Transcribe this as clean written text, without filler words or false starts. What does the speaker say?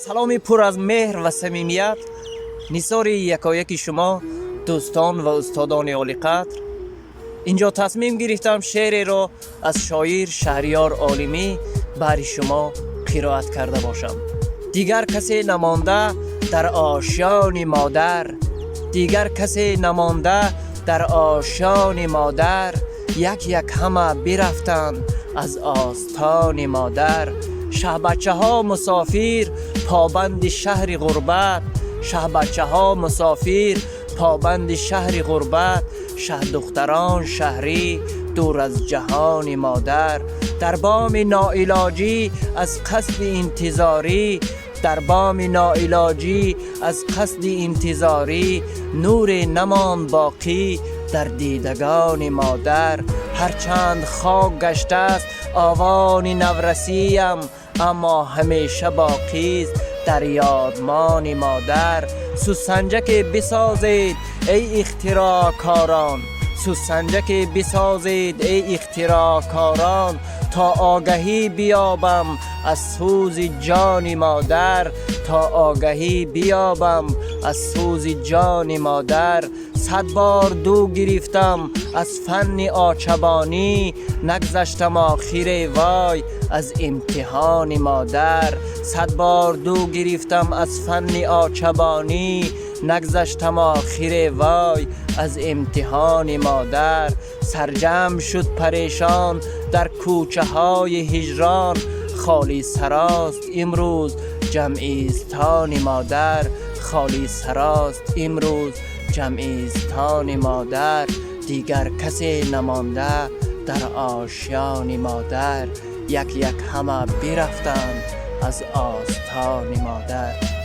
سلامی پر از مهر و صمیمیت نثار یکایک شما دوستان و استادان عالی قدر. اینجا تصمیم گرفتم شعری را از شاعر شهریار عالمی برای شما قرائت کرده باشم. دیگر کسی نمانده در آشیان مادر، دیگر کسی نمانده در آشیان مادر، یک یک همه برفتند از آستان مادر. شه بچه ها مسافر پابند شهر غربت، شه بچه ها مسافر پابند شهر غربت، شه دختران شهری دور از جهان مادر. در بام ناعلاجی از قصد انتظاری، در بام ناعلاجی از قصد انتظاری، نور نمان باقی در دیدگان مادر. هرچند خاک گشته است آوان نورسیم، اما همیشه باقی است در یادمان مادر. سوسنجک بسازید ای اختراع کاران، سوسنجک بسازید ای اختراع کاران، تا آگهی بیابم از سوز جان مادر، تا آگهی بیابم از سوز جان مادر. 100 بار دو گرفتم از فن آچبانی، نگذشتم آخر وای از امتحان مادر. 100 بار دو گرفتم از فن آچبانی، نگذشتم آخر وای از امتحان مادر. سرجم شد پریشان در کوچه های هجران، خالی سراست امروز جمعیستان مادر، خالی سراست امروز جمعیستان مادر. دیگر کسی نمانده در آشیان مادر، یک یک همه برفتند از آستان مادر.